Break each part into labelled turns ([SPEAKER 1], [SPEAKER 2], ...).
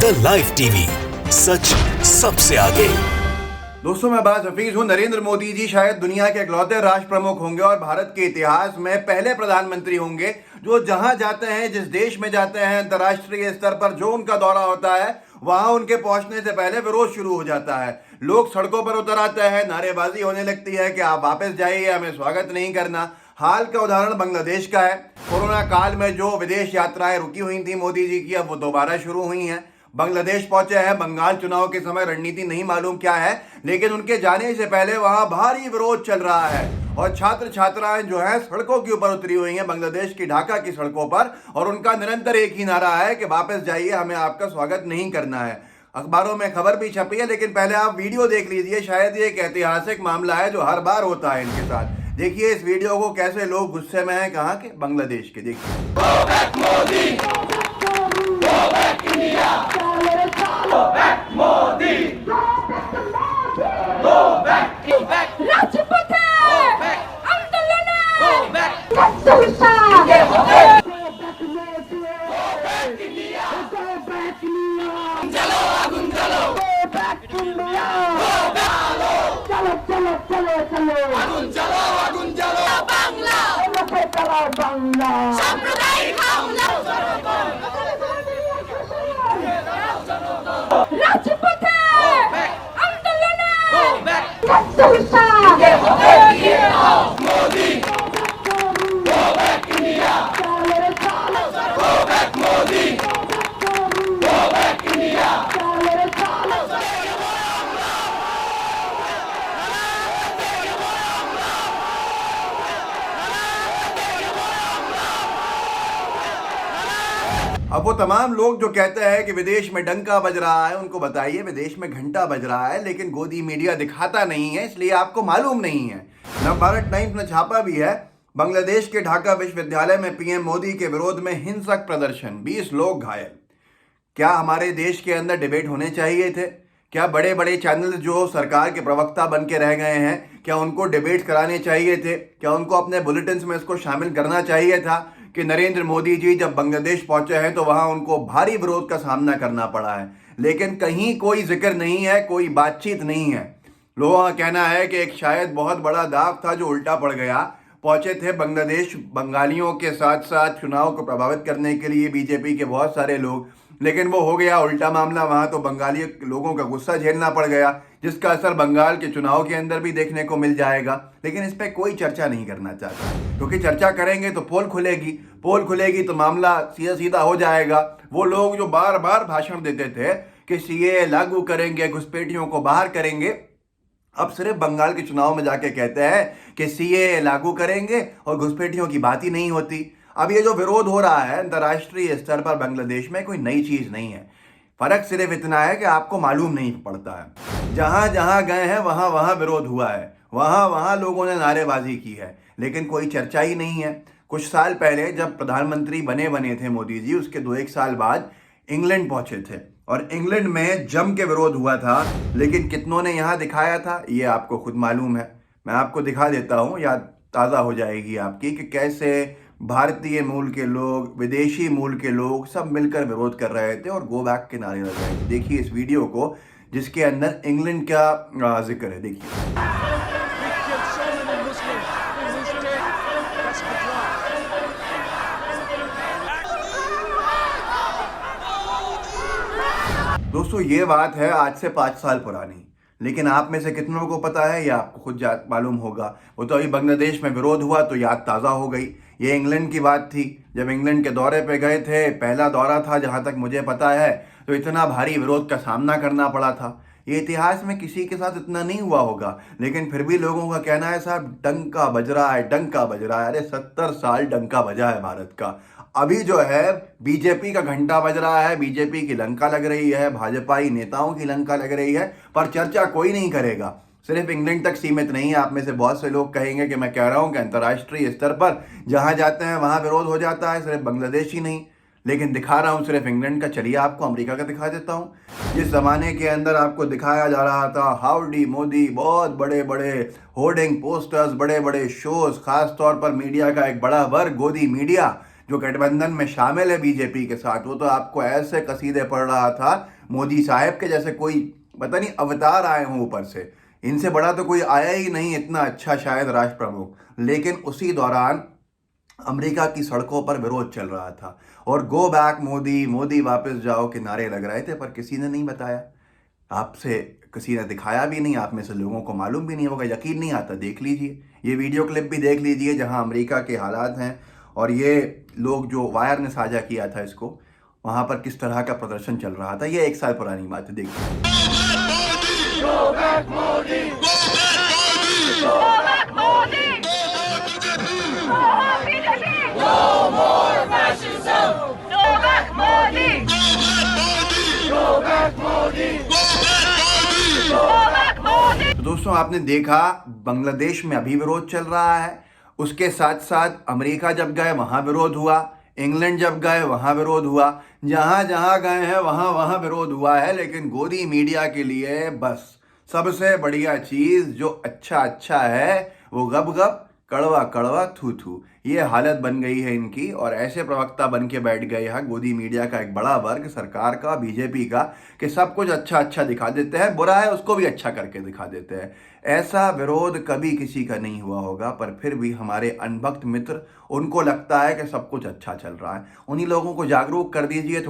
[SPEAKER 1] India live TV, सच सबसे आगे।
[SPEAKER 2] दोस्तों, मैं बात हफीज हूँ। नरेंद्र मोदी जी शायद दुनिया के इकलौते राष्ट्र प्रमुख होंगे और भारत के इतिहास में पहले प्रधानमंत्री होंगे जो जहां जाते हैं, जिस देश में जाते हैं, अंतर्राष्ट्रीय स्तर पर जो उनका दौरा होता है, वहां उनके पहुंचने से पहले विरोध शुरू हो जाता है। लोग सड़कों पर उतर आते हैं, नारेबाजी होने लगती है कि आप वापस जाइए, हमें स्वागत नहीं करना। हाल का उदाहरण बांग्लादेश का है। कोरोना काल में जो विदेश यात्राएं रुकी हुई थी मोदी जी की, अब वो दोबारा शुरू हुई हैं। बांग्लादेश पहुंचे हैं। बंगाल चुनाव के समय रणनीति नहीं मालूम क्या है, लेकिन उनके जाने से पहले वहां भारी विरोध चल रहा है और छात्र छात्राएं जो है सड़कों के ऊपर उतरी हुई हैं, बांग्लादेश की ढाका की सड़कों पर, और उनका निरंतर एक ही नारा है कि वापस जाइए, हमें आपका स्वागत नहीं करना है। अखबारों में खबर भी छपी है, लेकिन पहले आप वीडियो देख लीजिए। शायद ये एक ऐतिहासिक मामला है जो हर बार होता है इनके साथ। देखिए इस वीडियो को, कैसे लोग गुस्से में हैं। कहाँ के? बांग्लादेश के। देखिए। Go back Modi! Go back India! Go back Modi! Go back! Go back!
[SPEAKER 3] राजपथे!
[SPEAKER 2] Go back!
[SPEAKER 3] आंदोलने!
[SPEAKER 2] Go back!
[SPEAKER 3] कत्तलसा!
[SPEAKER 2] ये हो गए!
[SPEAKER 3] Go back Modi!
[SPEAKER 2] Go back India!
[SPEAKER 3] Go back India!
[SPEAKER 2] चलो आगुन चलो!
[SPEAKER 3] Go back India!
[SPEAKER 2] Go back!
[SPEAKER 3] चलो चलो चलो चलो!
[SPEAKER 2] आगुन चलो आगुन चलो!
[SPEAKER 3] बांग्ला! এলাকায় চালাও বাংলা! সাম্প্রদায়িক হামলা! রাজপথে! আন্দোলনে! কত্তলসা!
[SPEAKER 2] Modi! Go back India! Go back Modi! Go back India! अब वो तमाम लोग जो कहते हैं कि विदेश में डंका बज रहा है, उनको बताइए विदेश में घंटा बज रहा है, लेकिन गोदी मीडिया दिखाता नहीं है, इसलिए आपको मालूम नहीं है। नवभारत टाइम्स ने छापा भी है। बांग्लादेश के ढाका विश्वविद्यालय में पीएम मोदी के विरोध में हिंसक प्रदर्शन, 20 लोग घायल। क्या हमारे देश के अंदर डिबेट होने चाहिए थे? क्या बड़े बड़े चैनल जो सरकार के प्रवक्ता बन के रह गए हैं, क्या उनको डिबेट कराने चाहिए थे? क्या उनको अपने बुलेटिन में इसको शामिल करना चाहिए था कि नरेंद्र मोदी जी जब बांग्लादेश पहुंचे हैं तो वहां उनको भारी विरोध का सामना करना पड़ा है? लेकिन कहीं कोई जिक्र नहीं है, कोई बातचीत नहीं है। लोगों का कहना है कि एक शायद बहुत बड़ा दाव था जो उल्टा पड़ गया। पहुंचे थे बांग्लादेश बंगालियों के साथ साथ चुनाव को प्रभावित करने के लिए बीजेपी के बहुत सारे लोग, लेकिन वो हो गया उल्टा मामला। वहां तो बंगाली लोगों का गुस्सा झेलना पड़ गया, जिसका असर बंगाल के चुनाव के अंदर भी देखने को मिल जाएगा। लेकिन इस पर कोई चर्चा नहीं करना चाहता, क्योंकि चर्चा करेंगे तो पोल खुलेगी तो मामला सीधा सीधा हो जाएगा। वो लोग जो बार बार भाषण देते थे कि सीए लागू करेंगे, घुसपैठियों को बाहर करेंगे, अब सिर्फ बंगाल के चुनाव में जाके कहते हैं कि सीए लागू करेंगे और घुसपैठियों की बात ही नहीं होती। अब ये जो विरोध हो रहा है अंतर्राष्ट्रीय स्तर पर बांग्लादेश में, कोई नई चीज नहीं है। फर्क सिर्फ इतना है कि आपको मालूम नहीं पड़ता है। जहां जहां गए हैं वहां वहां विरोध हुआ है, वहां वहां लोगों ने नारेबाजी की है, लेकिन कोई चर्चा ही नहीं है। कुछ साल पहले जब प्रधानमंत्री बने थे मोदी जी, उसके 2-1 साल बाद इंग्लैंड पहुंचे थे और इंग्लैंड में जम के विरोध हुआ था, लेकिन कितनों ने यहां दिखाया था ये आपको खुद मालूम है। मैं आपको दिखा देता हूं, याद ताज़ा हो जाएगी आपकी कि कैसे भारतीय मूल के लोग, विदेशी मूल के लोग सब मिलकर विरोध कर रहे थे और गो बैक के नारे लग रहे थे। देखिए इस वीडियो को, जिसके अंदर इंग्लैंड का जिक्र है। देखिए। दोस्तों ये बात है आज से 5 साल पुरानी, लेकिन आप में से कितनों को पता है, या आपको खुद मालूम होगा। वो तो अभी बांग्लादेश में विरोध हुआ तो याद ताज़ा हो गई। ये इंग्लैंड की बात थी, जब इंग्लैंड के दौरे पे गए थे, पहला दौरा था जहां तक मुझे पता है, तो इतना भारी विरोध का सामना करना पड़ा था। ये इतिहास में किसी के साथ इतना नहीं हुआ होगा, लेकिन फिर भी लोगों का कहना है साहब डंका बज रहा है, डंका बज रहा है। अरे 70 साल डंका बजा है भारत का। अभी जो है बीजेपी का घंटा बज रहा है, बीजेपी की लंका लग रही है, भाजपाई नेताओं की लंका लग रही है, पर चर्चा कोई नहीं करेगा। सिर्फ इंग्लैंड तक सीमित नहीं है। आप में से बहुत से लोग कहेंगे कि मैं कह रहा हूं कि अंतर्राष्ट्रीय स्तर पर जहां जाते हैं वहां विरोध हो जाता है, सिर्फ बांग्लादेश ही नहीं। लेकिन दिखा रहा हूं सिर्फ इंग्लैंड का, चलिए आपको अमेरिका का दिखा देता हूं। जिस जमाने के अंदर आपको दिखाया जा रहा था हाउडी मोदी, बहुत बड़े बड़े होर्डिंग पोस्टर्स, बड़े बड़े शोज, खास तौर पर मीडिया का एक बड़ा वर्ग गोदी मीडिया जो गठबंधन में शामिल है बीजेपी के साथ, वो तो आपको ऐसे कसीदे पढ़ रहा था मोदी साहब के जैसे कोई पता नहीं अवतार आए हों ऊपर से। इनसे बड़ा तो कोई आया ही नहीं इतना अच्छा शायद राष्ट्र प्रमुख। लेकिन उसी दौरान अमेरिका की सड़कों पर विरोध चल रहा था और गो बैक मोदी, मोदी वापस जाओ के नारे लग रहे थे, पर किसी ने नहीं बताया, आपसे किसी ने दिखाया भी नहीं, आप में से लोगों को मालूम भी नहीं होगा, यकीन नहीं आता। देख लीजिए, ये वीडियो क्लिप भी देख लीजिए जहां अमेरिका के हालात हैं और ये लोग जो वायर ने साझा किया था इसको, वहां पर किस तरह का प्रदर्शन चल रहा था। ये 1 साल पुरानी बात है, देखिए। तो दोस्तों, आपने देखा बांग्लादेश में अभी विरोध चल रहा है, उसके साथ साथ अमेरिका जब गए वहां विरोध हुआ, इंग्लैंड जब गए वहां विरोध हुआ, जहां जहां गए हैं वहां वहां विरोध हुआ है। लेकिन गोदी मीडिया के लिए बस सबसे बढ़िया चीज जो अच्छा है वो गप गप, कड़वा कड़वा, थू थू। ये हालत बन गई है इनकी। और ऐसे प्रवक्ता बन के बैठ गए हैं गोदी मीडिया का एक बड़ा वर्ग, सरकार का, बीजेपी का, कि सब कुछ अच्छा दिखा देते हैं, बुरा है उसको भी अच्छा करके दिखा देते हैं। ऐसा विरोध कभी किसी का नहीं हुआ होगा, पर फिर भी हमारे अनभक्त मित्र, उनको लगता है कि सब कुछ अच्छा चल रहा है। उन्हीं लोगों को जागरूक कर दीजिए,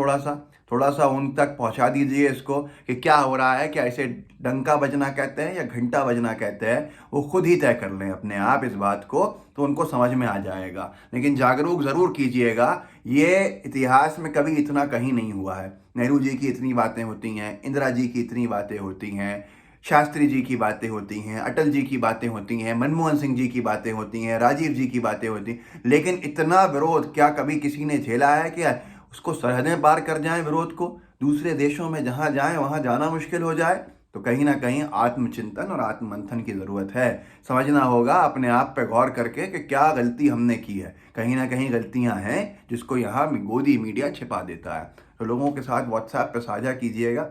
[SPEAKER 2] थोड़ा सा उन तक पहुंचा दीजिए इसको कि क्या हो रहा है, क्या इसे डंका बजना कहते हैं या घंटा बजना कहते हैं। वो खुद ही तय कर लें अपने आप इस बात को, तो उनको समझ में आ जाएगा। लेकिन जागरूक ज़रूर कीजिएगा, ये इतिहास में कभी इतना कहीं नहीं हुआ है। नेहरू जी की इतनी बातें होती हैं, इंदिरा जी की इतनी बातें होती हैं, शास्त्री जी की बातें होती हैं, अटल जी की बातें होती हैं, मनमोहन सिंह जी की बातें होती हैं, राजीव जी की बातें होती हैं, लेकिन इतना विरोध क्या कभी किसी ने झेला है? क्या उसको सरहदें पार कर जाएं विरोध को, दूसरे देशों में जहां जाएं वहां जाना मुश्किल हो जाए? तो कहीं ना कहीं आत्मचिंतन और आत्ममंथन की ज़रूरत है। समझना होगा अपने आप पे गौर करके कि क्या गलती हमने की है। कहीं ना कहीं गलतियां हैं जिसको यहाँ गोदी मीडिया छिपा देता है। तो लोगों के साथ व्हाट्सएप पे साझा कीजिएगा,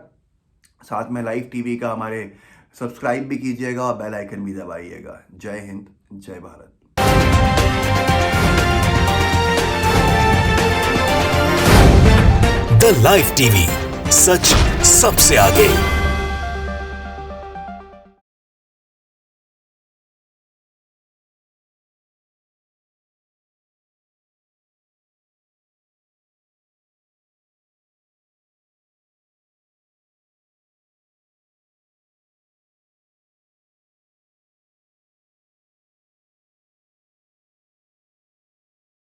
[SPEAKER 2] साथ में लाइव टीवी का हमारे सब्सक्राइब भी कीजिएगा और बेल आइकन भी दबाइएगा। जय हिंद, जय भारत।
[SPEAKER 1] द लाइव टीवी, सच सबसे आगे।